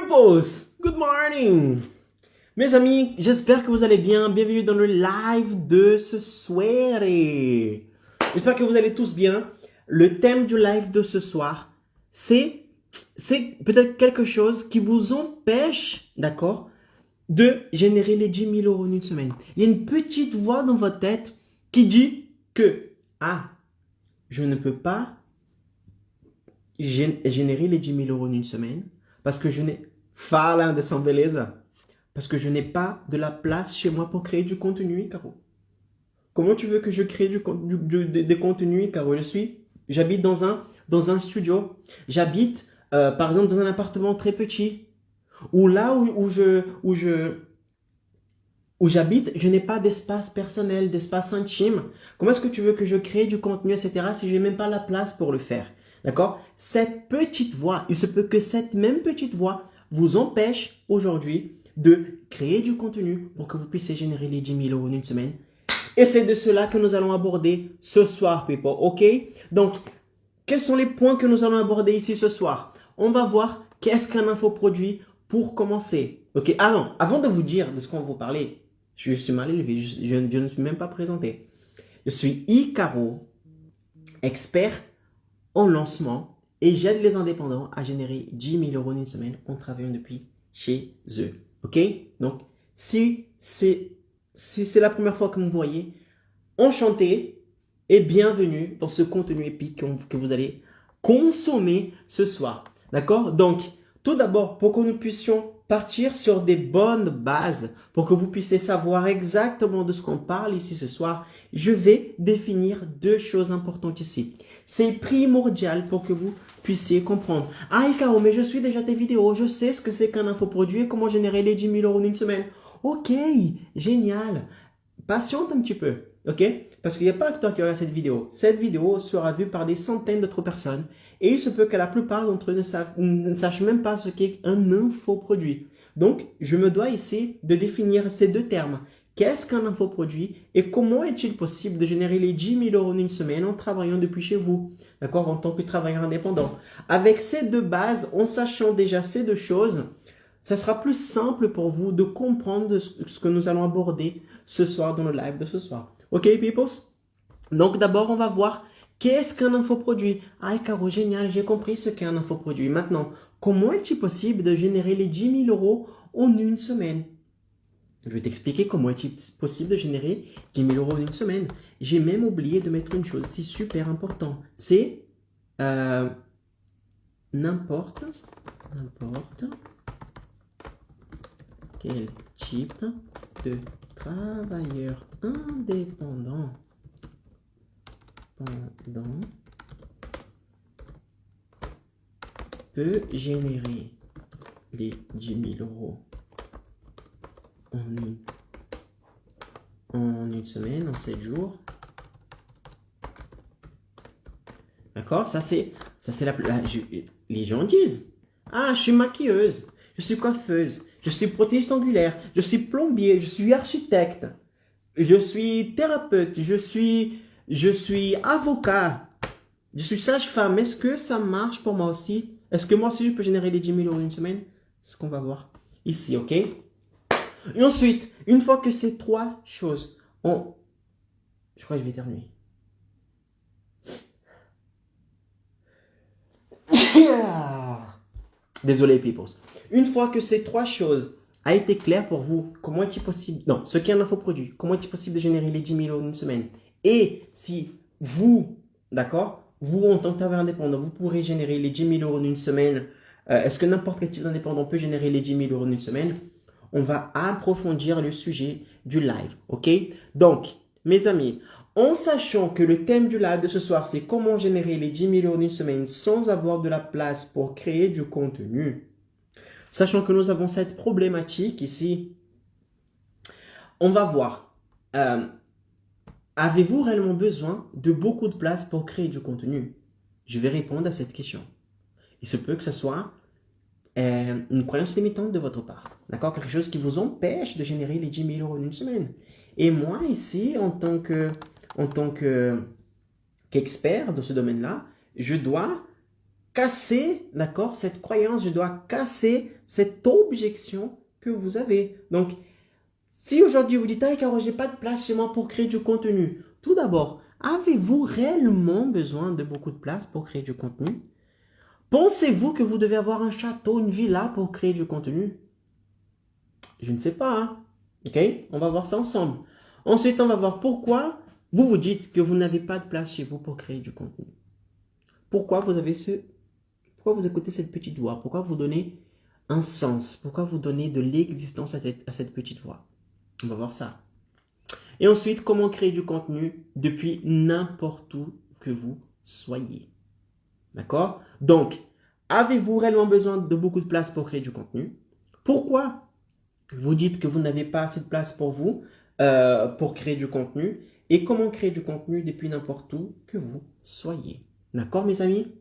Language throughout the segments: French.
Pupils, good morning. Mes amis, j'espère que vous allez bien. Bienvenue dans le live de ce soir. J'espère que vous allez tous bien. Le thème du live de ce soir, c'est peut-être quelque chose qui vous empêche, d'accord, de générer les 10 000 euros en une semaine. Il y a une petite voix dans votre tête qui dit que, je ne peux pas générer les 10 000 euros en une semaine parce que je n'ai parce que je n'ai pas de la place chez moi pour créer du contenu, Caro. Comment tu veux que je crée des contenus, Caro? J'habite dans un studio. J'habite, par exemple, dans un appartement très petit. Ou là où j'habite, je n'ai pas d'espace personnel, d'espace intime. Comment est-ce que tu veux que je crée du contenu, etc., si je n'ai même pas la place pour le faire? D'accord? Cette petite voix, il se peut que cette même petite voix vous empêche aujourd'hui de créer du contenu pour que vous puissiez générer les 10 000 euros en une semaine. Et c'est de cela que nous allons aborder ce soir, people. OK? Donc, quels sont les points que nous allons aborder ici ce soir? On va voir qu'est-ce qu'un infoproduit pour commencer. OK? Ah non, avant de vous dire de ce qu'on va vous parler, je suis mal élevé, je ne suis même pas présenté. Je suis Icaro, expert en lancement et j'aide les indépendants à générer 10 000 euros en une semaine en travaillant depuis chez eux. OK? Donc, si c'est la première fois que vous voyez, enchanté et bienvenue dans ce contenu épique que vous allez consommer ce soir. D'accord? Donc, tout d'abord, pour que nous puissions partir sur des bonnes bases, pour que vous puissiez savoir exactement de ce qu'on parle ici ce soir, je vais définir deux choses importantes ici. C'est primordial pour que vous puissiez comprendre. Ah, Icaro, mais je suis déjà tes vidéos, je sais ce que c'est qu'un infoproduit et comment générer les 10 000 euros en une semaine. Ok, génial. Patiente un petit peu, ok? Parce qu'il n'y a pas que toi qui regardes cette vidéo. Cette vidéo sera vue par des centaines d'autres personnes et il se peut que la plupart d'entre eux ne sachent même pas ce qu'est un infoproduit. Donc, je me dois ici de définir ces deux termes. Qu'est-ce qu'un infoproduit et comment est-il possible de générer les 10 000 euros en une semaine en travaillant depuis chez vous, d'accord, en tant que travailleur indépendant. Avec ces deux bases, en sachant déjà ces deux choses, ça sera plus simple pour vous de comprendre ce que nous allons aborder ce soir dans le live de ce soir. Ok, peoples? Donc d'abord, on va voir qu'est-ce qu'un infoproduit. Ah, Caro, génial, j'ai compris ce qu'est un infoproduit. Maintenant, comment est-il possible de générer les 10 000 euros en une semaine? Je vais t'expliquer comment est-il possible de générer 10 000 euros en une semaine. J'ai même oublié de mettre une chose, c'est super important. C'est n'importe quel type de travailleur indépendant peut générer les 10 000 euros en une semaine, en 7 jours. D'accord? Les gens disent, ah, je suis maquilleuse, je suis coiffeuse, je suis prothésiste angulaire, je suis plombier, je suis architecte, je suis thérapeute, je suis avocat, je suis sage-femme. Est-ce que ça marche pour moi aussi? Est-ce que moi aussi je peux générer les 10 000 euros en une semaine? C'est ce qu'on va voir ici, ok? Et ensuite, une fois que ces trois choses je crois que je vais éternuer. Désolé, peoples. Une fois que ces trois choses a été claires pour vous, comment est-il possible, non, ce qu'est un infoproduit, comment est-il possible de générer les 10 000 euros en une semaine, et si vous, d'accord, vous en tant que travailleur indépendant, vous pourrez générer les 10 000 euros en une semaine, est-ce que n'importe quel type d'indépendant peut générer les 10 000 euros en une semaine? On va approfondir le sujet du live, ok? Donc, mes amis, en sachant que le thème du live de ce soir, c'est comment générer les 10 000 euros en une semaine sans avoir de la place pour créer du contenu, sachant que nous avons cette problématique ici, on va voir, avez-vous réellement besoin de beaucoup de place pour créer du contenu? Je vais répondre à cette question. Il se peut que ce soit une croyance limitante de votre part, d'accord? Quelque chose qui vous empêche de générer les 10 000 euros en une semaine. Et moi, ici, en tant qu'expert dans ce domaine-là, je dois casser, d'accord, cette croyance, je dois casser cette objection que vous avez. Donc, si aujourd'hui vous dites, ah, Caro, je n'ai pas de place chez moi pour créer du contenu. Tout d'abord, avez-vous réellement besoin de beaucoup de place pour créer du contenu? Pensez-vous que vous devez avoir un château, une villa pour créer du contenu? Je ne sais pas, hein? Ok? On va voir ça ensemble. Ensuite, on va voir pourquoi vous vous dites que vous n'avez pas de place chez vous pour créer du contenu. Pourquoi pourquoi vous écoutez cette petite voix? Pourquoi vous donnez un sens? Pourquoi vous donnez de l'existence à cette petite voix? On va voir ça. Et ensuite, comment créer du contenu depuis n'importe où que vous soyez. D'accord? Donc, avez-vous réellement besoin de beaucoup de place pour créer du contenu? Pourquoi vous dites que vous n'avez pas assez de place pour vous pour créer du contenu? Et comment créer du contenu depuis n'importe où que vous soyez. D'accord, mes amis?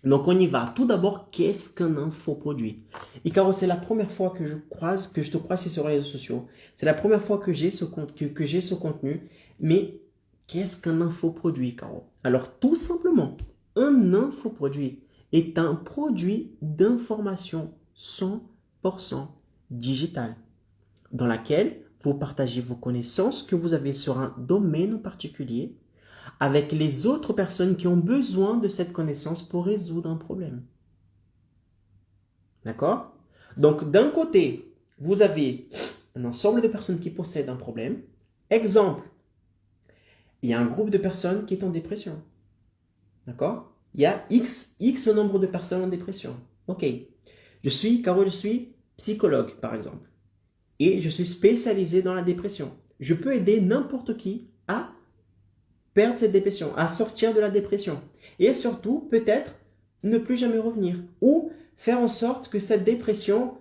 Donc, on y va. Tout d'abord, qu'est-ce qu'un infoproduit? Et Caro, c'est la première fois que je te croise sur les réseaux sociaux. C'est la première fois que j'ai ce contenu. Mais qu'est-ce qu'un infoproduit, Caro? Alors, tout simplement, un infoproduit est un produit d'information 100% digital dans laquelle vous partagez vos connaissances que vous avez sur un domaine en particulier avec les autres personnes qui ont besoin de cette connaissance pour résoudre un problème. D'accord? Donc, d'un côté, vous avez un ensemble de personnes qui possèdent un problème. Exemple, il y a un groupe de personnes qui est en dépression. D'accord? Il y a X nombre de personnes en dépression. Ok. Caro, je suis psychologue, par exemple. Et je suis spécialisé dans la dépression. Je peux aider n'importe qui à perdre cette dépression, à sortir de la dépression. Et surtout, peut-être, ne plus jamais revenir. Ou faire en sorte que cette dépression,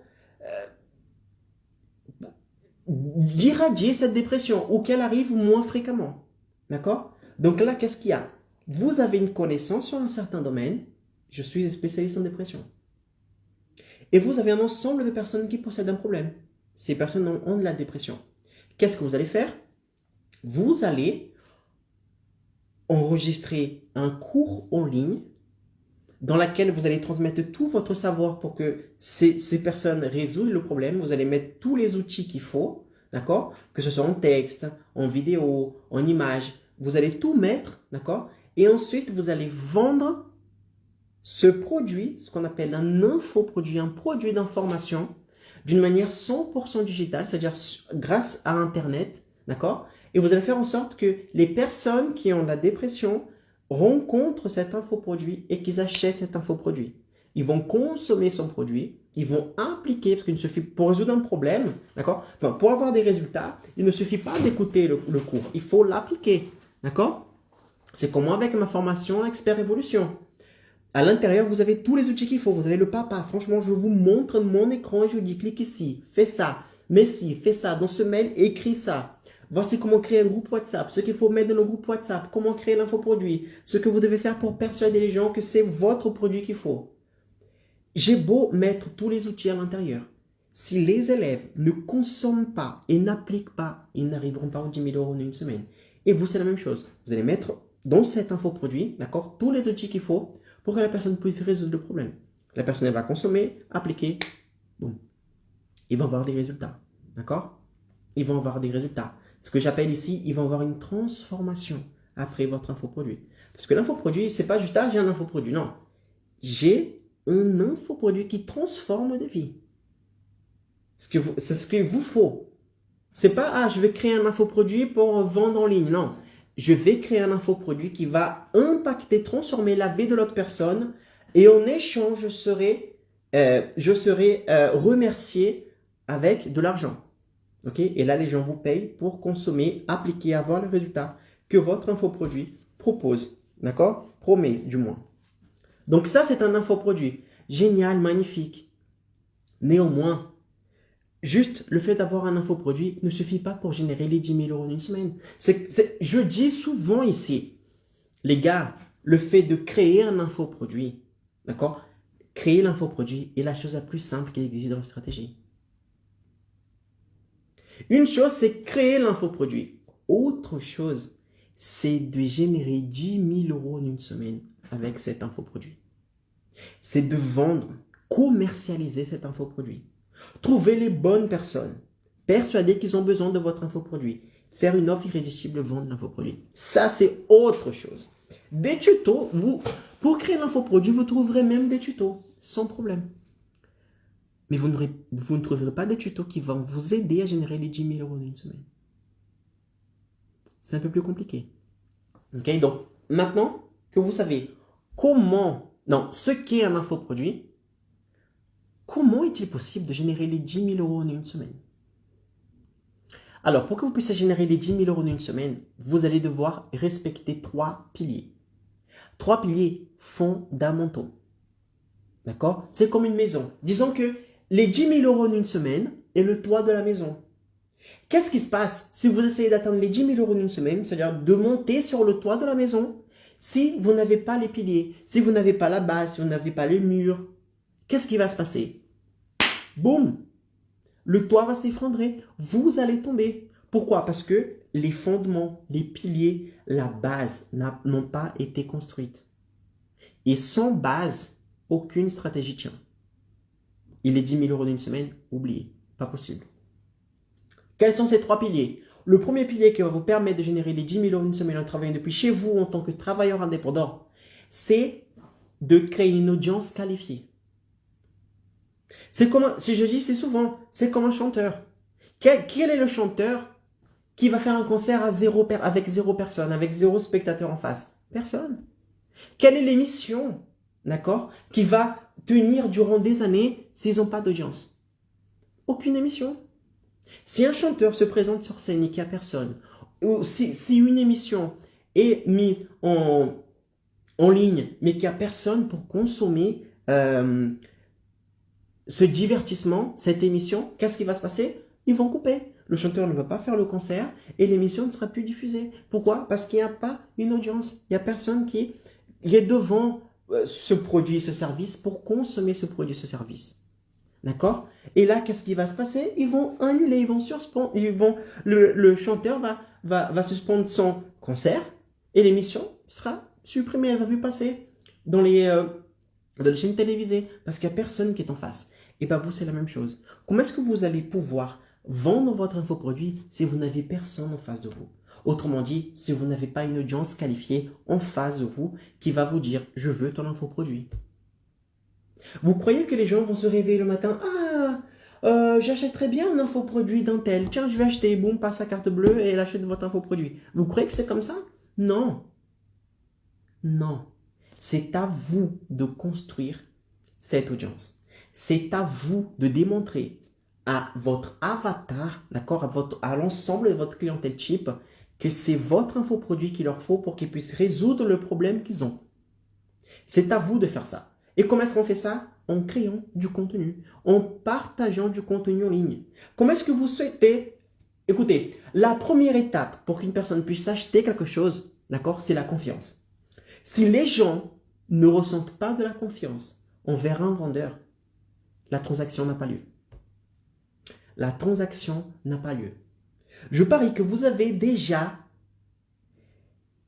d'irradier cette dépression, ou qu'elle arrive moins fréquemment. D'accord? Donc là, qu'est-ce qu'il y a? Vous avez une connaissance sur un certain domaine. Je suis spécialiste en dépression. Et vous avez un ensemble de personnes qui possèdent un problème. Ces personnes ont de la dépression. Qu'est-ce que vous allez faire? Vous allez enregistrer un cours en ligne dans lequel vous allez transmettre tout votre savoir pour que ces personnes résolvent le problème. Vous allez mettre tous les outils qu'il faut, d'accord? Que ce soit en texte, en vidéo, en image. Vous allez tout mettre, d'accord? Et ensuite, vous allez vendre ce produit, ce qu'on appelle un infoproduit, un produit d'information, d'une manière 100% digitale, c'est-à-dire grâce à Internet, d'accord? Et vous allez faire en sorte que les personnes qui ont la dépression rencontrent cet infoproduit et qu'ils achètent cet infoproduit. Ils vont consommer son produit, ils vont appliquer, parce qu'il ne suffit, pour résoudre un problème, d'accord? Enfin, pour avoir des résultats, il ne suffit pas d'écouter le cours, il faut l'appliquer, d'accord? C'est comme moi avec ma formation Expert Évolution. À l'intérieur, vous avez tous les outils qu'il faut. Vous avez le papa. Franchement, je vous montre mon écran et je vous dis, clique ici, fais ça, mets ci, fais ça. Dans ce mail, écris ça. Voici comment créer un groupe WhatsApp, ce qu'il faut mettre dans le groupe WhatsApp, comment créer l'infoproduit, ce que vous devez faire pour persuader les gens que c'est votre produit qu'il faut. J'ai beau mettre tous les outils à l'intérieur. Si les élèves ne consomment pas et n'appliquent pas, ils n'arriveront pas aux 10 000 € en une semaine. Et vous, c'est la même chose. Vous allez mettre dans cet infoproduit, d'accord, tous les outils qu'il faut pour que la personne puisse résoudre le problème. La personne elle va consommer, appliquer, boum. Ils vont avoir des résultats. D'accord? Ils vont avoir des résultats. Ce que j'appelle ici, ils vont avoir une transformation après votre infoproduit. Parce que l'infoproduit, c'est pas juste, ah, j'ai un infoproduit. Non. J'ai un infoproduit qui transforme des vies. C'est ce qu'il vous faut. C'est pas, ah, je vais créer un infoproduit pour vendre en ligne. Non. Je vais créer un infoproduit qui va impacter, transformer la vie de l'autre personne et en échange, je serai remercié avec de l'argent. Okay? Et là, les gens vous payent pour consommer, appliquer, avoir le résultat que votre infoproduit propose. D'accord? Promet, du moins. Donc ça, c'est un infoproduit. Génial, magnifique. Néanmoins, juste le fait d'avoir un infoproduit ne suffit pas pour générer les 10 000 € en une semaine. Je dis souvent ici, les gars, le fait de créer un infoproduit, d'accord? Créer l'infoproduit est la chose la plus simple qui existe dans la stratégie. Une chose, c'est créer l'infoproduit. Autre chose, c'est de générer 10 000 € en une semaine avec cet infoproduit. C'est de vendre, commercialiser cet infoproduit. Trouver les bonnes personnes, persuader qu'ils ont besoin de votre infoproduit, faire une offre irrésistible, vendre l'infoproduit. Ça, c'est autre chose. Des tutos, pour créer l'infoproduit, vous trouverez même des tutos, sans problème. Mais vous ne trouverez pas des tutos qui vont vous aider à générer les 10 000 € en une semaine. C'est un peu plus compliqué. Ok, donc, maintenant que vous savez ce qu'est un infoproduit, comment est-il possible de générer les 10 000 € en une semaine? Alors, pour que vous puissiez générer les 10 000 € en une semaine, vous allez devoir respecter 3 piliers. 3 piliers fondamentaux. D'accord? C'est comme une maison. Disons que les 10 000 € en une semaine est le toit de la maison. Qu'est-ce qui se passe si vous essayez d'atteindre les 10 000 € en une semaine, c'est-à-dire de monter sur le toit de la maison, si vous n'avez pas les piliers, si vous n'avez pas la base, si vous n'avez pas les murs, qu'est-ce qui va se passer? Boum! Le toit va s'effondrer, vous allez tomber. Pourquoi? Parce que les fondements, les piliers, la base n'ont pas été construites. Et sans base, aucune stratégie tient. Et les 10 000 € d'une semaine, oubliez, pas possible. Quels sont ces 3 piliers? Le premier pilier qui va vous permettre de générer les 10 000 € d'une semaine en travaillant depuis chez vous en tant que travailleur indépendant, c'est de créer une audience qualifiée. C'est comme un chanteur. Quel est le chanteur qui va faire un concert avec 0 personne, avec 0 spectateur en face? Personne. Quelle est l'émission, d'accord, qui va tenir durant des années s'ils n'ont pas d'audience? Aucune émission. Si un chanteur se présente sur scène et qu'il n'y a personne, ou si une émission est mise en ligne, mais qu'il n'y a personne pour consommer ce divertissement, cette émission, qu'est-ce qui va se passer? Ils vont couper. Le chanteur ne va pas faire le concert et l'émission ne sera plus diffusée. Pourquoi? Parce qu'il n'y a pas une audience. Il n'y a personne qui est devant ce produit, ce service pour consommer ce produit, ce service. D'accord? Et là, qu'est-ce qui va se passer? Ils vont annuler, ils vont suspendre, le chanteur va suspendre son concert et l'émission sera supprimée, elle ne va plus passer dans les chaînes télévisées parce qu'il n'y a personne qui est en face. Et bien vous, c'est la même chose. Comment est-ce que vous allez pouvoir vendre votre infoproduit si vous n'avez personne en face de vous? Autrement dit, si vous n'avez pas une audience qualifiée en face de vous qui va vous dire « je veux ton infoproduit ». Vous croyez que les gens vont se réveiller le matin « ah, j'achèterais bien un infoproduit d'un tel. Tiens, je vais acheter, boum, passe sa carte bleue et elle achète votre infoproduit. » Vous croyez que c'est comme ça? Non. Non. C'est à vous de construire cette audience. C'est à vous de démontrer à votre avatar, d'accord, à l'ensemble de votre clientèle type, que c'est votre infoproduit qu'il leur faut pour qu'ils puissent résoudre le problème qu'ils ont. C'est à vous de faire ça. Et comment est-ce qu'on fait ça? En créant du contenu, en partageant du contenu en ligne. Comment est-ce que vous souhaitez? Écoutez, la première étape pour qu'une personne puisse acheter quelque chose, d'accord, c'est la confiance. Si les gens ne ressentent pas de la confiance envers un vendeur, la transaction n'a pas lieu. La transaction n'a pas lieu. Je parie que vous avez déjà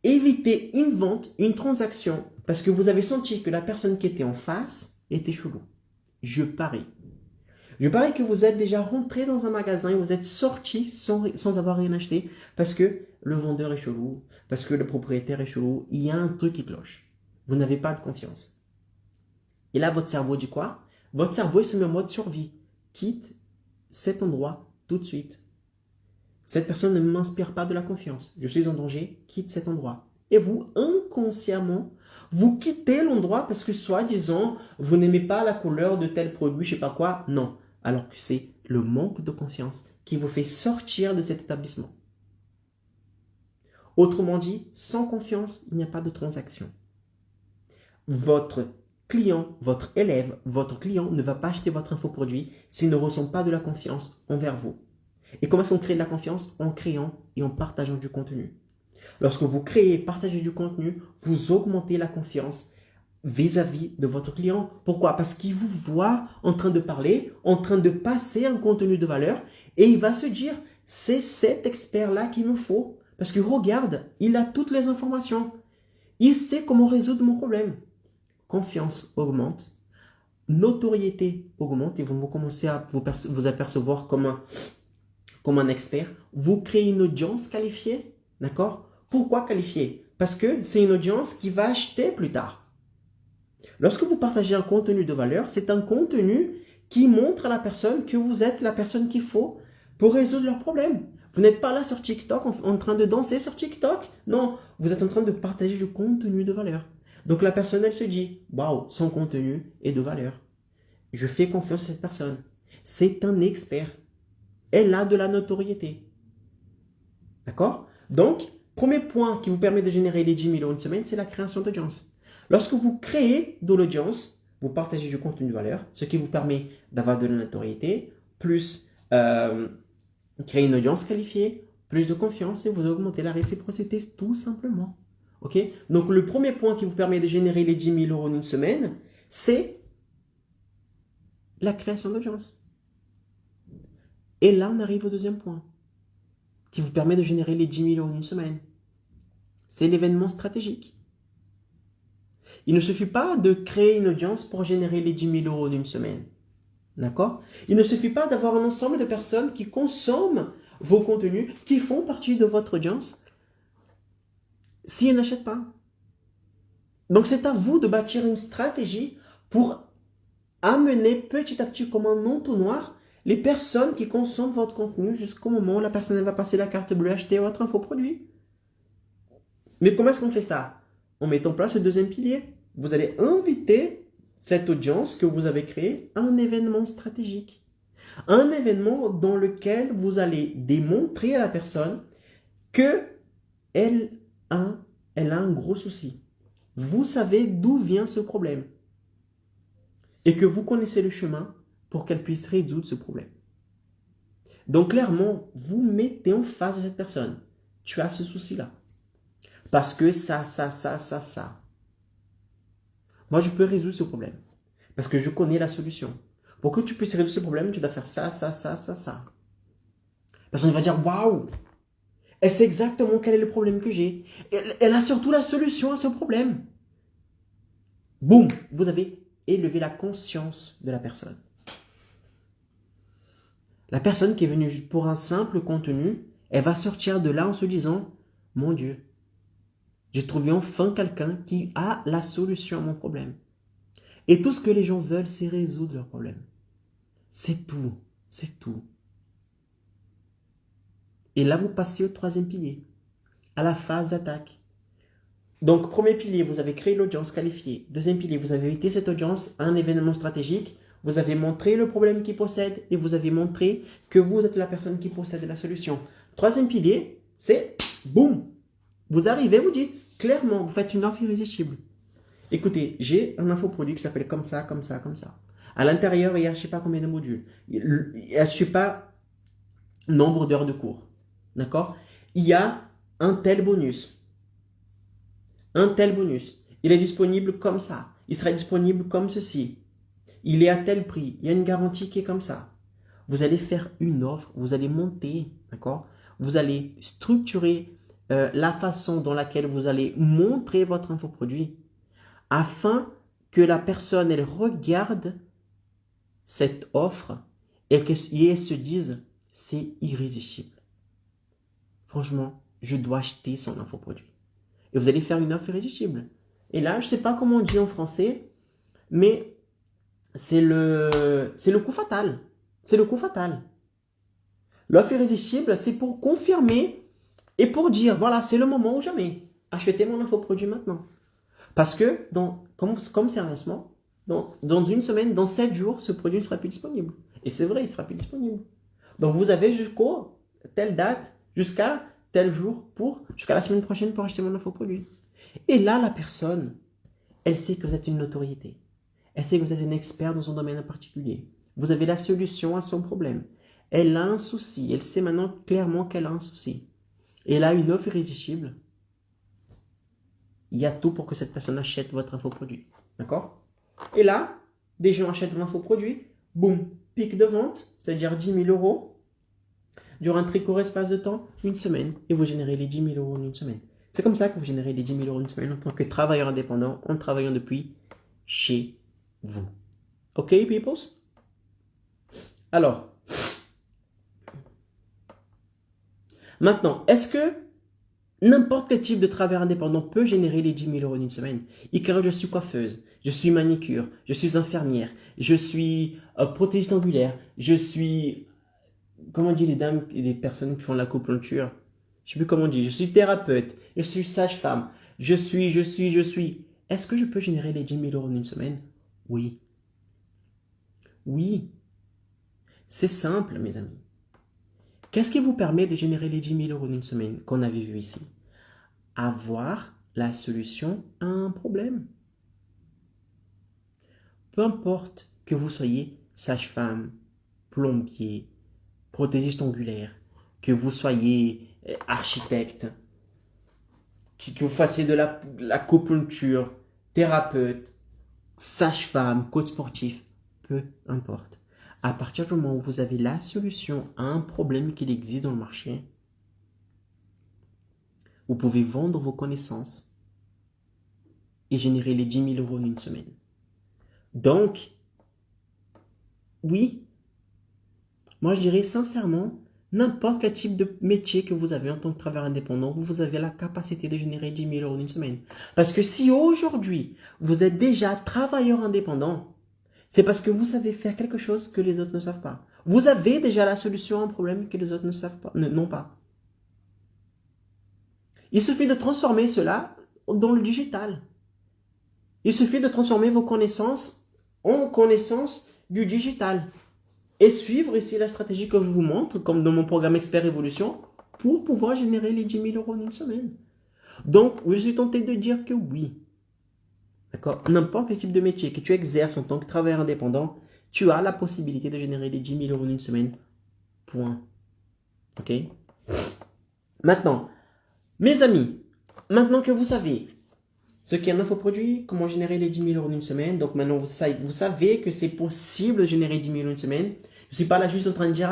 évité une vente, une transaction, parce que vous avez senti que la personne qui était en face était chelou. Je parie. Je parie que vous êtes déjà rentré dans un magasin et vous êtes sorti sans avoir rien acheté parce que le vendeur est chelou, parce que le propriétaire est chelou. Il y a un truc qui cloche. Vous n'avez pas de confiance. Et là, votre cerveau dit quoi? Votre cerveau se met en mode survie. Quitte cet endroit tout de suite. Cette personne ne m'inspire pas de la confiance. Je suis en danger, quitte cet endroit. Et vous, inconsciemment, vous quittez l'endroit parce que soi-disant, vous n'aimez pas la couleur de tel produit, je ne sais pas quoi. Non. Alors que c'est le manque de confiance qui vous fait sortir de cet établissement. Autrement dit, sans confiance, il n'y a pas de transaction. Votre client, votre élève, votre client ne va pas acheter votre infoproduit s'il ne ressent pas de la confiance envers vous. Et comment est-ce qu'on crée de la confiance? En créant et en partageant du contenu. Lorsque vous créez et partagez du contenu, vous augmentez la confiance vis-à-vis de votre client. Pourquoi? Parce qu'il vous voit en train de parler, en train de passer un contenu de valeur et il va se dire, c'est cet expert-là qu'il me faut. Parce que regarde, il a toutes les informations. Il sait comment résoudre mon problème. confiance augmente, notoriété augmente et vous commencez à vous apercevoir comme un expert. Vous créez une audience qualifiée, d'accord? Pourquoi qualifiée? Parce que c'est une audience qui va acheter plus tard. Lorsque vous partagez un contenu de valeur, c'est un contenu qui montre à la personne que vous êtes la personne qu'il faut pour résoudre leurs problèmes. Vous n'êtes pas là sur TikTok en train de danser sur TikTok. Non, vous êtes en train de partager du contenu de valeur. Donc la personne, elle se dit, waouh, son contenu est de valeur. Je fais confiance à cette personne. C'est un expert. Elle a de la notoriété. D'accord? Donc, premier point qui vous permet de générer les 10 000 € une semaine, c'est la création d'audience. Lorsque vous créez de l'audience, vous partagez du contenu de valeur, ce qui vous permet d'avoir de la notoriété, plus créer une audience qualifiée, plus de confiance et vous augmentez la réciprocité tout simplement. Ok? Donc, le premier point qui vous permet de générer les 10 000 € en une semaine, c'est la création d'audience. Et là, on arrive au deuxième point qui vous permet de générer les 10 000 € en une semaine. C'est l'événement stratégique. Il ne suffit pas de créer une audience pour générer les 10 000 € en une semaine. D'accord? Il ne suffit pas d'avoir un ensemble de personnes qui consomment vos contenus, qui font partie de votre audience, si elles n'achètent pas. Donc, c'est à vous de bâtir une stratégie pour amener petit à petit comme un entonnoir les personnes qui consomment votre contenu jusqu'au moment où la personne va passer la carte bleue acheter votre infoproduit. Mais comment est-ce qu'on fait ça? En mettant en place le deuxième pilier. Vous allez inviter cette audience que vous avez créée à un événement stratégique. Un événement dans lequel vous allez démontrer à la personne qu'elle a un gros souci. Vous savez d'où vient ce problème. Et que vous connaissez le chemin pour qu'elle puisse résoudre ce problème. Donc clairement, vous mettez en face de cette personne. Tu as ce souci-là. Parce que ça. Moi, je peux résoudre ce problème. Parce que je connais la solution. Pour que tu puisses résoudre ce problème, tu dois faire ça. La personne va dire, waouh, elle sait exactement quel est le problème que j'ai. Elle a surtout la solution à ce problème. Boum, vous avez élevé la conscience de la personne. La personne qui est venue pour un simple contenu, elle va sortir de là en se disant, mon Dieu, j'ai trouvé enfin quelqu'un qui a la solution à mon problème. Et tout ce que les gens veulent, c'est résoudre leur problème. C'est tout. C'est tout. Et là, vous passez au troisième pilier, à la phase d'attaque. Donc, premier pilier, vous avez créé l'audience qualifiée. Deuxième pilier, vous avez invité cette audience à un événement stratégique. Vous avez montré le problème qu'ils possèdent et vous avez montré que vous êtes la personne qui possède la solution. Troisième pilier, c'est boum. Vous arrivez, vous dites clairement, vous faites une offre irrésistible. Écoutez, j'ai un infoproduit qui s'appelle comme ça. À l'intérieur, il y a je ne sais pas combien de modules. Il y a je ne sais pas nombre d'heures de cours. D'accord? Il y a un tel bonus. Il est disponible comme ça. Il sera disponible comme ceci. Il est à tel prix. Il y a une garantie qui est comme ça. Vous allez faire une offre. Vous allez monter. D'accord? Vous allez structurer la façon dans laquelle vous allez montrer votre infoproduit afin que la personne, elle regarde cette offre et qu'elle se dise c'est irrésistible. Franchement, je dois acheter son infoproduit. Et vous allez faire une offre irrésistible. Et là, je ne sais pas comment on dit en français, mais c'est le coup fatal. C'est le coup fatal. L'offre irrésistible, c'est pour confirmer et pour dire, voilà, c'est le moment ou jamais. Achetez mon infoproduit maintenant. Parce que, comme c'est un lancement, dans une semaine, dans 7 jours, ce produit ne sera plus disponible. Et c'est vrai, il ne sera plus disponible. Donc, vous avez jusqu'au telle date, jusqu'à tel jour, jusqu'à la semaine prochaine pour acheter mon infoproduit. Et là, la personne, elle sait que vous êtes une notoriété. Elle sait que vous êtes un expert dans son domaine en particulier. Vous avez la solution à son problème. Elle a un souci. Elle sait maintenant clairement qu'elle a un souci. Et elle a une offre irrésistible. Il y a tout pour que cette personne achète votre infoproduit. D'accord? Et là, des gens achètent l'infoproduit. Boum, pic de vente, c'est-à-dire 10 000 €. Durant un très court espace de temps, une semaine. Et vous générez les 10 000 € en une semaine. C'est comme ça que vous générez les 10 000 € en une semaine en tant que travailleur indépendant, en travaillant depuis chez vous. OK, peoples? Alors, maintenant, est-ce que n'importe quel type de travail indépendant peut générer les 10 000 euros d'une semaine? Car je suis coiffeuse, je suis manicure, je suis infirmière, je suis prothésiste angulaire, je suis, comment on dit les dames, les personnes qui font la l'acupuncture? Je sais plus comment on dit, je suis thérapeute, je suis sage-femme, je suis. Est-ce que je peux générer les 10 000 euros d'une semaine? Oui. Oui. C'est simple, mes amis. Qu'est-ce qui vous permet de générer les 10 000 euros d'une semaine qu'on avait vu ici? Avoir la solution à un problème. Peu importe que vous soyez sage-femme, plombier, prothésiste angulaire, que vous soyez architecte, que vous fassiez de l'acupuncture, thérapeute, sage-femme, coach sportif, peu importe. À partir du moment où vous avez la solution à un problème qu'il existe dans le marché, vous pouvez vendre vos connaissances et générer les 10 000 euros en une semaine. Donc, oui, moi je dirais sincèrement, n'importe quel type de métier que vous avez en tant que travailleur indépendant, vous avez la capacité de générer 10 000 euros en une semaine. Parce que si aujourd'hui, vous êtes déjà travailleur indépendant, c'est parce que vous savez faire quelque chose que les autres ne savent pas. Vous avez déjà la solution à un problème que les autres ne savent pas, n'ont pas. Il suffit de transformer cela dans le digital. Il suffit de transformer vos connaissances en connaissances du digital. Et suivre ici la stratégie que je vous montre, comme dans mon programme Expert Évolution, pour pouvoir générer les 10 000 euros en une semaine. Donc, je suis tenté de dire que oui. D'accord? N'importe quel type de métier que tu exerces en tant que travailleur indépendant, tu as la possibilité de générer les 10 000 euros en une semaine. Point. OK? Maintenant, mes amis, maintenant que vous savez ce qu'est un infoproduit, comment générer les 10 000 euros en une semaine, donc maintenant vous savez que c'est possible de générer 10 000 euros en une semaine. Je ne suis pas là juste en train de dire,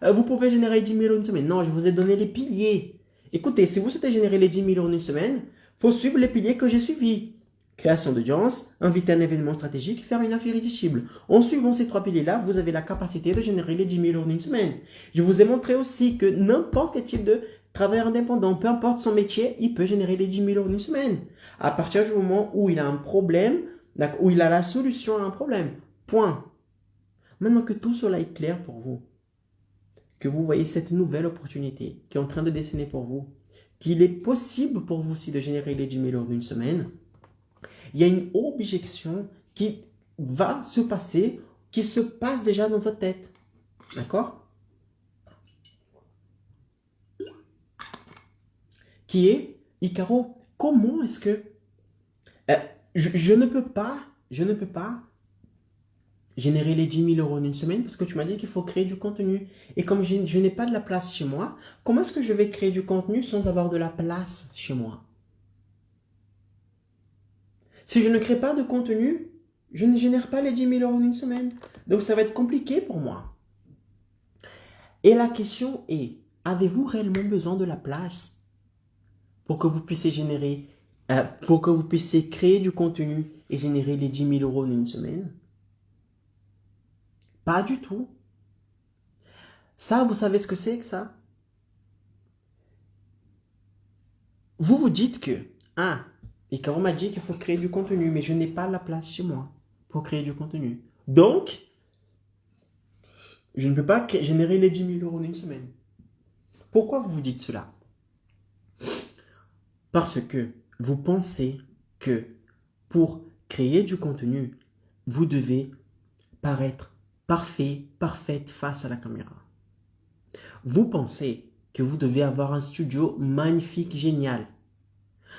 vous pouvez générer 10 000 euros en une semaine. Non, je vous ai donné les piliers. Écoutez, si vous souhaitez générer les 10 000 euros en une semaine, il faut suivre les piliers que j'ai suivis. Création d'audience, inviter un événement stratégique, faire une offre irrésistible. En suivant ces 3 piliers-là, vous avez la capacité de générer les 10 000 euros en une semaine. Je vous ai montré aussi que n'importe quel type de travailleur indépendant, peu importe son métier, il peut générer les 10 000 euros en une semaine. À partir du moment où il a un problème, où il a la solution à un problème. Point. Maintenant que tout cela est clair pour vous, que vous voyez cette nouvelle opportunité qui est en train de dessiner pour vous, qu'il est possible pour vous aussi de générer les 10 000 euros en une semaine, il y a une objection qui va se passer, qui se passe déjà dans votre tête. D'accord? Qui est, Icaro, comment est-ce que je ne peux pas générer les 10 000 euros en une semaine parce que tu m'as dit qu'il faut créer du contenu. Et comme je n'ai pas de la place chez moi, comment est-ce que je vais créer du contenu sans avoir de la place chez moi? Si je ne crée pas de contenu, je ne génère pas les 10 000 euros en une semaine. Donc ça va être compliqué pour moi. Et la question est, avez-vous réellement besoin de la place pour que vous puissiez générer, pour que vous puissiez créer du contenu et générer les 10 000 euros en une semaine? Pas du tout. Ça, vous savez ce que c'est que ça? Vous vous dites que, et quand on m'a dit qu'il faut créer du contenu, mais je n'ai pas la place chez moi pour créer du contenu. Donc, je ne peux pas générer les 10 000 euros en une semaine. Pourquoi vous vous dites cela? Parce que vous pensez que pour créer du contenu, vous devez paraître parfait, parfaite face à la caméra. Vous pensez que vous devez avoir un studio magnifique, génial.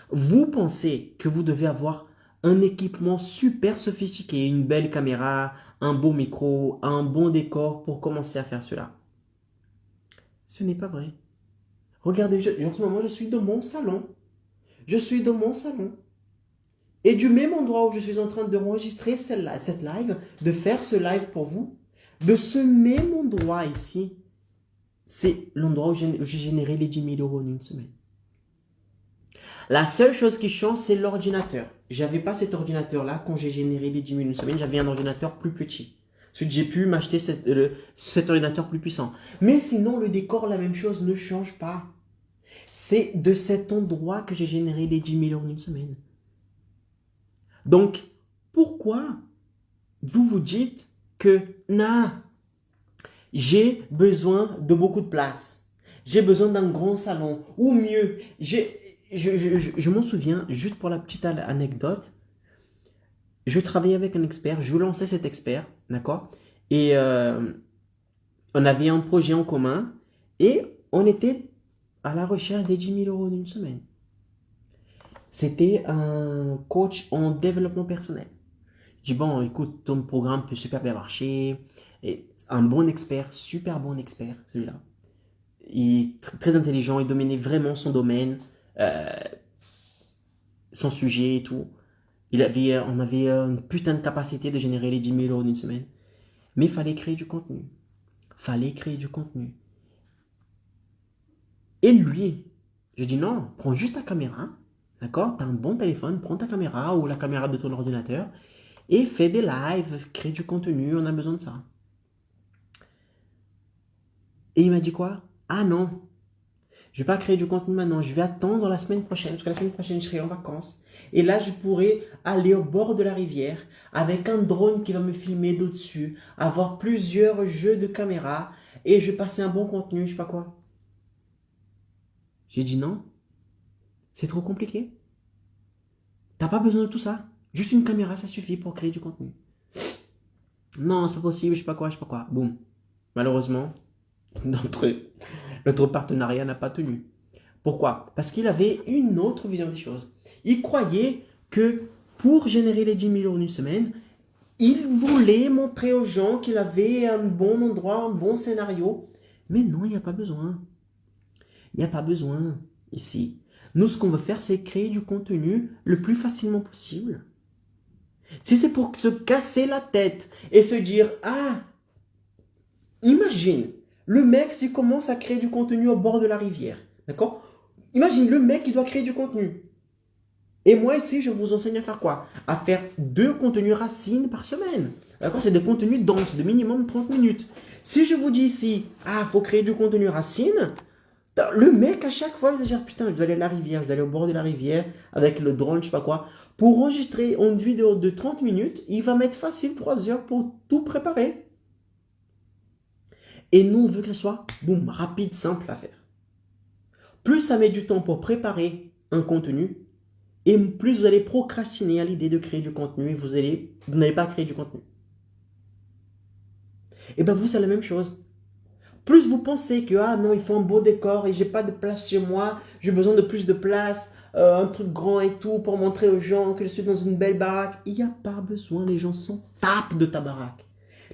Vous pensez que vous devez avoir un équipement super sophistiqué, une belle caméra, un beau micro, un bon décor pour commencer à faire cela. Ce n'est pas vrai. Regardez, en ce moment, je suis dans mon salon. Je suis dans mon salon. Et du même endroit où je suis en train de enregistrer cette live, de faire ce live pour vous, de ce même endroit ici, c'est l'endroit où j'ai généré les 10 000 euros en une semaine. La seule chose qui change, c'est l'ordinateur. J'avais pas cet ordinateur-là quand j'ai généré les 10 000 une semaine. J'avais un ordinateur plus petit. Ensuite, j'ai pu m'acheter cet ordinateur plus puissant. Mais sinon, le décor, la même chose, ne change pas. C'est de cet endroit que j'ai généré les 10 000 € en une semaine. Donc, pourquoi vous vous dites que, non, j'ai besoin de beaucoup de place. J'ai besoin d'un grand salon. Ou mieux, je m'en souviens, juste pour la petite anecdote, je travaillais avec un expert, je lançais cet expert, d'accord? Et on avait un projet en commun et on était à la recherche des 10 000 € d'une semaine. C'était un coach en développement personnel. Je dis, bon, écoute, ton programme peut super bien marcher. Et un bon expert, super bon expert, celui-là. Il est très intelligent, il dominait vraiment son domaine, son sujet et tout. On avait une putain de capacité de générer les 10 000 € d'une semaine. Mais il fallait créer du contenu. Fallait créer du contenu. Et lui, je dis non, prends juste ta caméra, d'accord? T'as un bon téléphone, prends ta caméra ou la caméra de ton ordinateur et fais des lives, crée du contenu, on a besoin de ça. Et il m'a dit quoi? Ah non, je vais pas créer du contenu maintenant, je vais attendre la semaine prochaine, parce que la semaine prochaine, je serai en vacances. Et là, je pourrai aller au bord de la rivière avec un drone qui va me filmer d'au-dessus, avoir plusieurs jeux de caméra et je vais passer un bon contenu, je sais pas quoi. J'ai dit non, c'est trop compliqué. T'as pas besoin de tout ça. Juste une caméra, ça suffit pour créer du contenu. Non, c'est pas possible, je sais pas quoi, je sais pas quoi. Boum. Malheureusement, notre partenariat n'a pas tenu. Pourquoi? Parce qu'il avait une autre vision des choses. Il croyait que pour générer les 10 000 € en une semaine, il voulait montrer aux gens qu'il avait un bon endroit, un bon scénario. Mais non, il n'y a pas besoin. Il n'y a pas besoin ici. Nous, ce qu'on veut faire, c'est créer du contenu le plus facilement possible. Si c'est pour se casser la tête et se dire, ah, imagine, le mec, s'il commence à créer du contenu au bord de la rivière, d'accord? Imagine, le mec, il doit créer du contenu. Et moi, ici, je vous enseigne à faire quoi? À faire 2 contenus racines par semaine. D'accord? C'est des contenus denses, de minimum 30 minutes. Si je vous dis ici, ah, il faut créer du contenu racine, le mec, à chaque fois, il va se dire, putain, je dois aller à la rivière, je dois aller au bord de la rivière avec le drone, je sais pas quoi. Pour enregistrer une vidéo de 30 minutes, il va mettre facile 3 heures pour tout préparer. Et nous, on veut que ce soit, boum, rapide, simple à faire. Plus ça met du temps pour préparer un contenu, et plus vous allez procrastiner à l'idée de créer du contenu, et vous n'allez pas créer du contenu. Et bien vous, c'est la même chose. Plus vous pensez que, ah non, il faut un beau décor et j'ai pas de place chez moi, j'ai besoin de plus de place, un truc grand et tout pour montrer aux gens que je suis dans une belle baraque. Il n'y a pas besoin, les gens s'en tapent de ta baraque.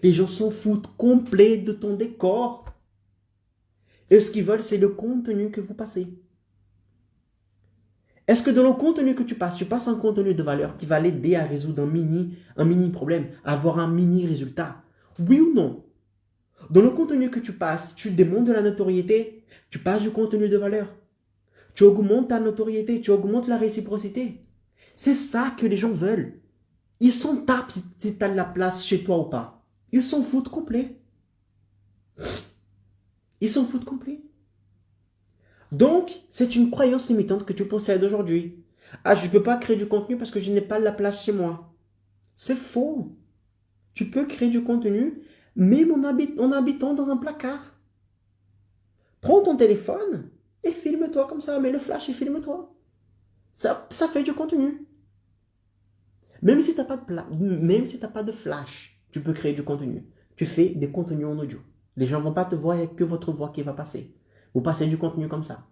Les gens s'en foutent complet de ton décor. Et ce qu'ils veulent, c'est le contenu que vous passez. Est-ce que dans le contenu que tu passes un contenu de valeur qui va l'aider à résoudre un mini problème, à avoir un mini résultat? Oui ou non? Dans le contenu que tu passes, tu démontres de la notoriété, tu passes du contenu de valeur. Tu augmentes ta notoriété, tu augmentes la réciprocité. C'est ça que les gens veulent. Ils s'en tapent si tu as de la place chez toi ou pas. Ils s'en foutent complet. Ils s'en foutent complet. Donc, c'est une croyance limitante que tu possèdes aujourd'hui. Ah, je ne peux pas créer du contenu parce que je n'ai pas de la place chez moi. C'est faux. Tu peux créer du contenu même en habitant dans un placard. Prends ton téléphone et filme-toi comme ça. Mets le flash et filme-toi. Ça fait du contenu. Même si tu n'as pas de flash, tu peux créer du contenu. Tu fais des contenus en audio. Les gens ne vont pas te voir, il n'y a que votre voix qui va passer. Vous passez du contenu comme ça.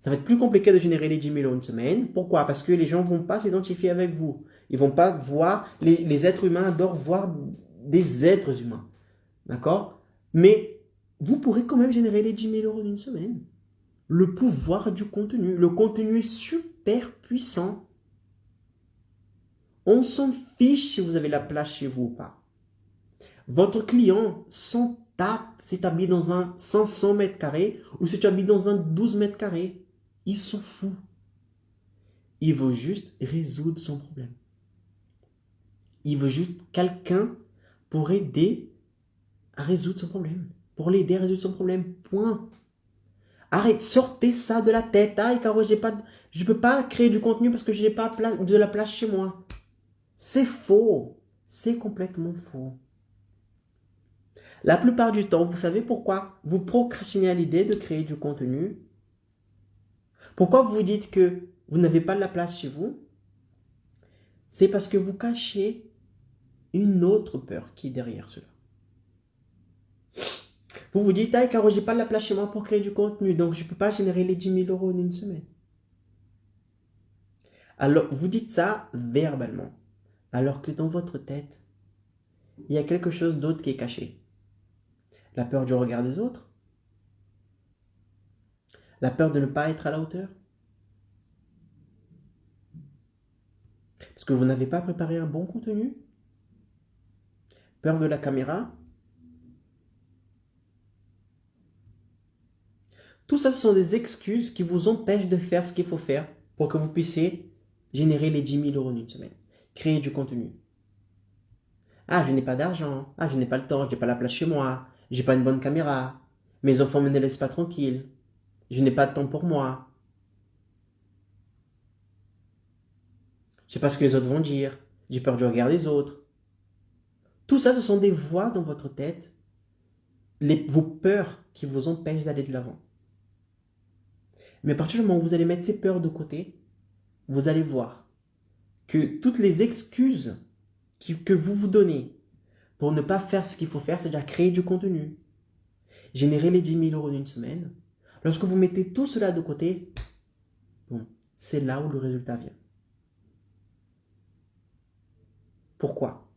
Ça va être plus compliqué de générer les 10 000 € une semaine. Pourquoi? Parce que les gens ne vont pas s'identifier avec vous. Ils ne vont pas voir, les êtres humains adorent voir des êtres humains. D'accord? Mais vous pourrez quand même générer les 10 000 € d'une semaine. Le pouvoir du contenu. Le contenu est super puissant. On s'en fiche si vous avez la place chez vous ou pas. Votre client s'en tape si tu habites dans un 500 mètres carrés ou si tu habites dans un 12 mètres carrés. Il s'en fout. Il veut juste résoudre son problème. Il veut juste quelqu'un pour aider à résoudre son problème. Pour l'aider à résoudre son problème. Point. Arrête, sortez ça de la tête. Ah, Caro, je ne peux pas créer du contenu parce que je n'ai pas de la place chez moi. C'est faux. C'est complètement faux. La plupart du temps, vous savez pourquoi vous procrastinez à l'idée de créer du contenu? Pourquoi vous dites que vous n'avez pas de la place chez vous? C'est parce que vous cachez une autre peur qui est derrière cela. Vous vous dites, ah, Caro, j'ai pas de la place chez moi pour créer du contenu, donc je ne peux pas générer les 10 000 euros en une semaine. Alors, vous dites ça verbalement, alors que dans votre tête, il y a quelque chose d'autre qui est caché. La peur du regard des autres, la peur de ne pas être à la hauteur, parce que vous n'avez pas préparé un bon contenu, peur de la caméra. Tout ça, ce sont des excuses qui vous empêchent de faire ce qu'il faut faire pour que vous puissiez générer les 10 000 euros en une semaine. Créer du contenu. Ah, je n'ai pas d'argent. Ah, je n'ai pas le temps. Je n'ai pas la place chez moi. Je n'ai pas une bonne caméra. Mes enfants me ne laissent pas tranquille. Je n'ai pas de temps pour moi. Je ne sais pas ce que les autres vont dire. J'ai peur du regard des autres. Tout ça, ce sont des voix dans votre tête. Vos peurs qui vous empêchent d'aller de l'avant. Mais à partir du moment où vous allez mettre ces peurs de côté, vous allez voir que toutes les excuses que vous vous donnez pour ne pas faire ce qu'il faut faire, c'est-à-dire créer du contenu, générer les 10 000 euros d'une semaine, lorsque vous mettez tout cela de côté, bon, c'est là où le résultat vient. Pourquoi?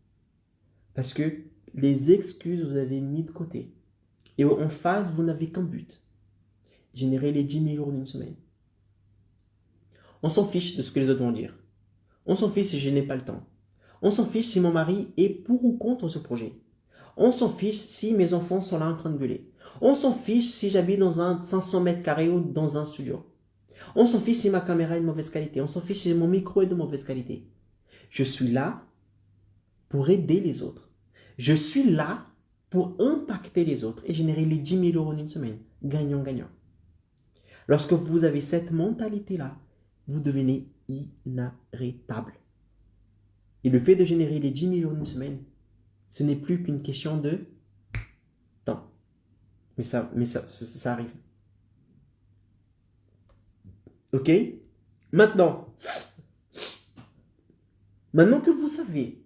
Parce que les excuses, vous avez mis de côté. Et en face, vous n'avez qu'un but. Générer les 10 000 euros d'une semaine. On s'en fiche de ce que les autres vont dire. On s'en fiche si je n'ai pas le temps. On s'en fiche si mon mari est pour ou contre ce projet. On s'en fiche si mes enfants sont là en train de gueuler. On s'en fiche si j'habite dans un 500 mètres carrés ou dans un studio. On s'en fiche si ma caméra est de mauvaise qualité. On s'en fiche si mon micro est de mauvaise qualité. Je suis là pour aider les autres. Je suis là pour impacter les autres et générer les 10 000 euros en une semaine. Gagnant-gagnant. Lorsque vous avez cette mentalité-là, vous devenez inarrêtable. Et le fait de générer les 10 000 euros en une semaine, ce n'est plus qu'une question de temps. Mais ça arrive. Ok? Maintenant que vous savez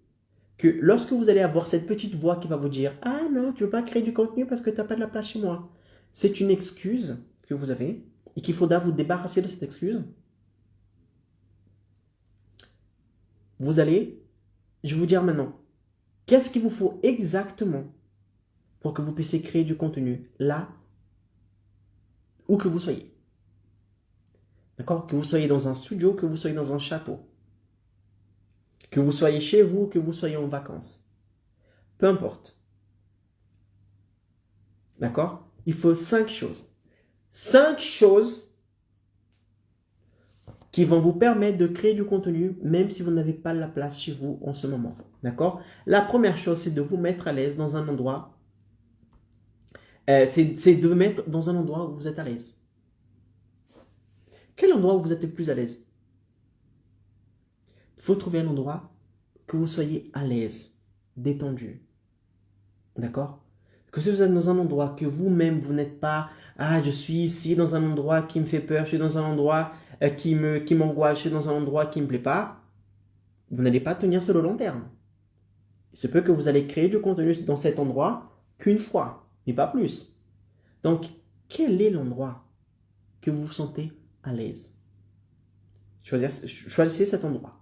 que lorsque vous allez avoir cette petite voix qui va vous dire « Ah non, tu ne veux pas créer du contenu parce que tu n'as pas de la place chez moi », c'est une excuse que vous avez et qu'il faudra vous débarrasser de cette excuse. Je vais vous dire maintenant, qu'est-ce qu'il vous faut exactement pour que vous puissiez créer du contenu là où que vous soyez. D'accord? Que vous soyez dans un studio, que vous soyez dans un château. Que vous soyez chez vous, que vous soyez en vacances. Peu importe. D'accord? Il faut 5 choses. 5 choses qui vont vous permettre de créer du contenu même si vous n'avez pas la place chez vous en ce moment. D'accord? La première chose, c'est de vous mettre à l'aise dans un endroit. C'est de vous mettre dans un endroit où vous êtes à l'aise. Quel endroit où vous êtes le plus à l'aise? Il faut trouver un endroit que vous soyez à l'aise, détendu. D'accord? Que si vous êtes dans un endroit que vous-même, vous n'êtes pas, ah, je suis ici dans un endroit qui me fait peur, je suis dans un endroit qui m'angoisse, je suis dans un endroit qui ne me plaît pas, vous n'allez pas tenir sur le long terme. Il se peut que vous allez créer du contenu dans cet endroit qu'une fois, mais pas plus. Donc, quel est l'endroit que vous vous sentez à l'aise? Choisissez cet endroit.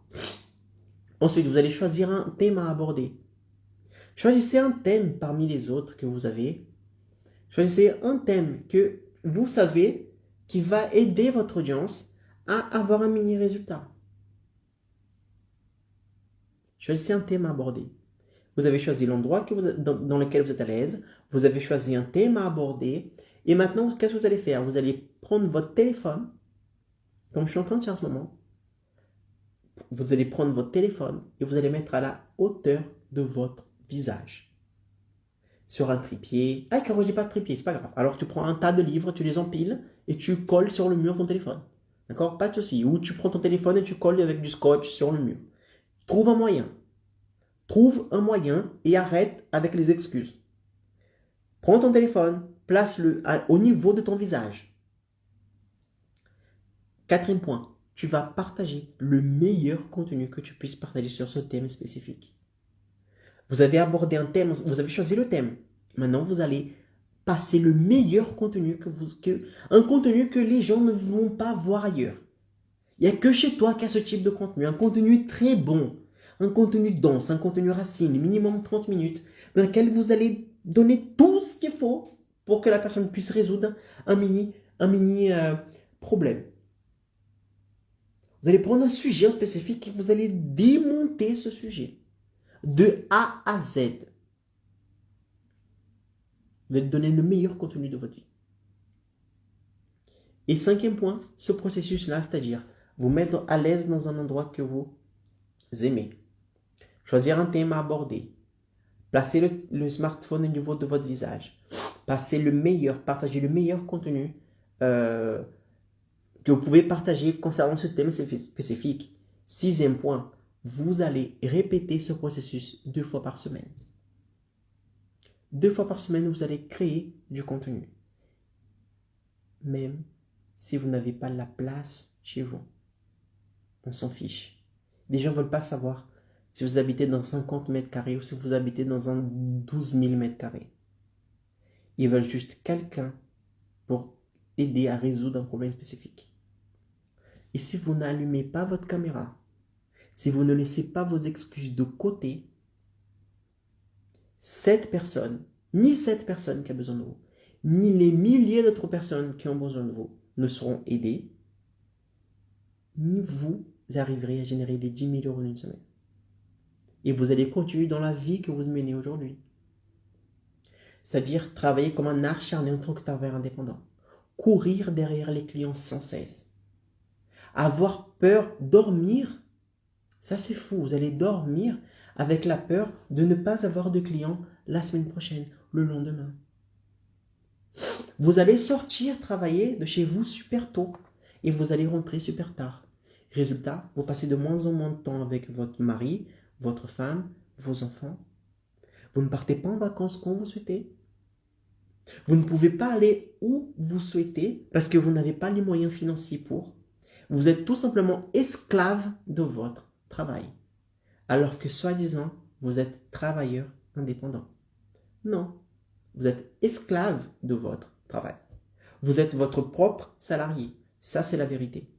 Ensuite, vous allez choisir un thème à aborder. Choisissez un thème parmi les autres que vous avez. Choisissez un thème que vous savez qui va aider votre audience à avoir un mini résultat. Choisissez un thème à aborder. Vous avez choisi l'endroit dans lequel vous êtes à l'aise. Vous avez choisi un thème à aborder. Et maintenant, qu'est-ce que vous allez faire? Vous allez prendre votre téléphone, comme je suis en train de faire en ce moment. vous allez prendre votre téléphone et vous allez mettre à la hauteur de votre visage. Sur un trépied. Ah, quand je dis pas de trépied, c'est pas grave. Alors tu prends un tas de livres, tu les empiles et tu colles sur le mur ton téléphone. D'accord? Pas de souci. Ou tu prends ton téléphone et tu colles avec du scotch sur le mur. Trouve un moyen. Trouve un moyen et arrête avec les excuses. Prends ton téléphone, place-le au niveau de ton visage. Quatrième point, tu vas partager le meilleur contenu que tu puisses partager sur ce thème spécifique. Vous avez abordé un thème, vous avez choisi le thème. Maintenant, vous allez passer le meilleur contenu un contenu que les gens ne vont pas voir ailleurs. Il n'y a que chez toi qu'il y a ce type de contenu. Un contenu très bon, un contenu dense, un contenu racine, minimum 30 minutes, dans lequel vous allez donner tout ce qu'il faut pour que la personne puisse résoudre un mini problème. Vous allez prendre un sujet spécifique et vous allez démonter ce sujet de A à Z. Vous allez donner le meilleur contenu de votre vie. Et cinquième point, ce processus-là, c'est-à-dire vous mettre à l'aise dans un endroit que vous aimez. Choisir un thème à aborder. Placer le smartphone au niveau de votre visage. Partager le meilleur contenu que vous pouvez partager concernant ce thème spécifique. Sixième point, vous allez répéter ce processus 2 fois par semaine. 2 fois par semaine, vous allez créer du contenu. Même si vous n'avez pas la place chez vous. On s'en fiche. Les gens ne veulent pas savoir si vous habitez dans 50 mètres carrés ou si vous habitez dans un 12 000 mètres carrés. Ils veulent juste quelqu'un pour aider à résoudre un problème spécifique. Et si vous n'allumez pas votre caméra, si vous ne laissez pas vos excuses de côté, ni cette personne qui a besoin de vous, ni les milliers d'autres personnes qui ont besoin de vous ne seront aidées, ni vous arriverez à générer des 10 000 euros en une semaine. Et vous allez continuer dans la vie que vous menez aujourd'hui. C'est-à-dire travailler comme un acharné en tant que travailleur indépendant. Courir derrière les clients sans cesse. Avoir peur, dormir. Ça c'est fou, vous allez dormir avec la peur de ne pas avoir de clients la semaine prochaine, le lendemain. Vous allez sortir travailler de chez vous super tôt et vous allez rentrer super tard. Résultat, vous passez de moins en moins de temps avec votre mari, votre femme, vos enfants. Vous ne partez pas en vacances quand vous souhaitez. Vous ne pouvez pas aller où vous souhaitez parce que vous n'avez pas les moyens financiers pour. Vous êtes tout simplement esclave de votre travail. Alors que soi-disant, vous êtes travailleur indépendant. Non, vous êtes esclave de votre travail. Vous êtes votre propre salarié. Ça, c'est la vérité.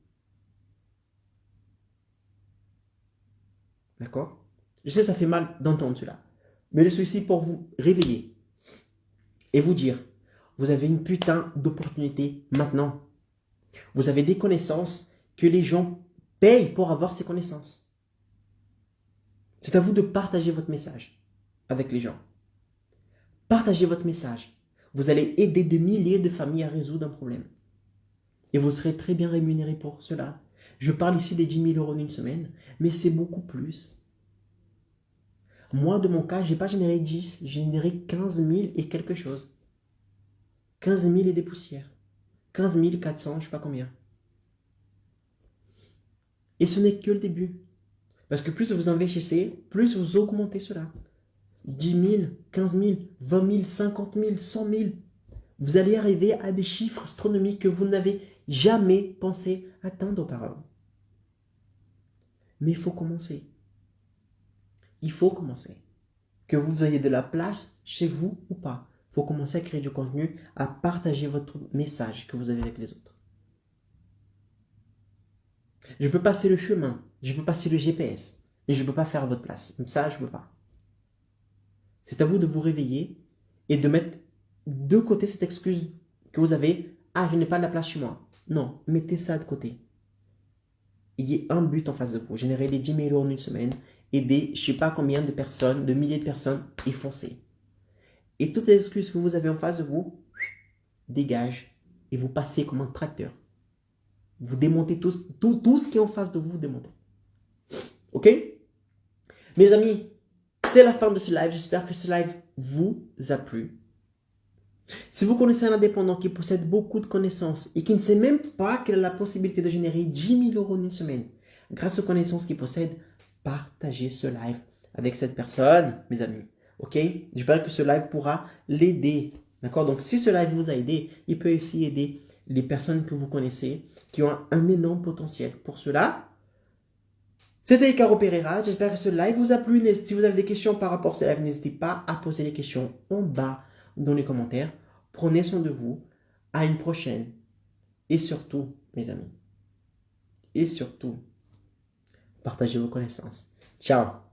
D'accord? Je sais, ça fait mal d'entendre cela. Mais je suis ici pour vous réveiller et vous dire, vous avez une putain d'opportunité maintenant. Vous avez des connaissances que les gens payent pour avoir ces connaissances. C'est à vous de partager votre message avec les gens. Partagez votre message. Vous allez aider des milliers de familles à résoudre un problème. Et vous serez très bien rémunéré pour cela. Je parle ici des 10 000 euros en une semaine, mais c'est beaucoup plus. Moi, de mon cas, je n'ai pas généré 10, j'ai généré 15 000 et quelque chose. 15 000 et des poussières. 15 400, je ne sais pas combien. Et ce n'est que le début. Parce que plus vous investissez, plus vous augmentez cela. 10 000, 15 000, 20 000, 50 000, 100 000. Vous allez arriver à des chiffres astronomiques que vous n'avez jamais pensé atteindre auparavant. Mais il faut commencer. Il faut commencer. Que vous ayez de la place chez vous ou pas. Il faut commencer à créer du contenu, à partager votre message que vous avez avec les autres. Je peux passer le chemin, je peux passer le GPS, mais je ne peux pas faire à votre place. Ça, je ne peux pas. C'est à vous de vous réveiller et de mettre de côté cette excuse que vous avez. Ah, je n'ai pas de la place chez moi. Non, mettez ça de côté. Il y a un but en face de vous. Générer les 10 000 euros en une semaine. Aider je ne sais pas combien de personnes, de milliers de personnes et foncer. Et toutes les excuses que vous avez en face de vous, dégagent et vous passez comme un tracteur. Vous démontez tout ce qui est en face de vous, vous démontez. Ok? Mes amis, c'est la fin de ce live. J'espère que ce live vous a plu. Si vous connaissez un indépendant qui possède beaucoup de connaissances et qui ne sait même pas qu'il a la possibilité de générer 10 000 euros en une semaine grâce aux connaissances qu'il possède, partagez ce live avec cette personne, mes amis. Ok? J'espère que ce live pourra l'aider. D'accord? Donc, si ce live vous a aidé, il peut aussi aider les personnes que vous connaissez qui ont un énorme potentiel. Pour cela, c'était Icaro Pereira. J'espère que ce live vous a plu. Si vous avez des questions par rapport à ce live, n'hésitez pas à poser les questions en bas dans les commentaires. Prenez soin de vous. À une prochaine. Et surtout, mes amis, et surtout, partagez vos connaissances. Ciao!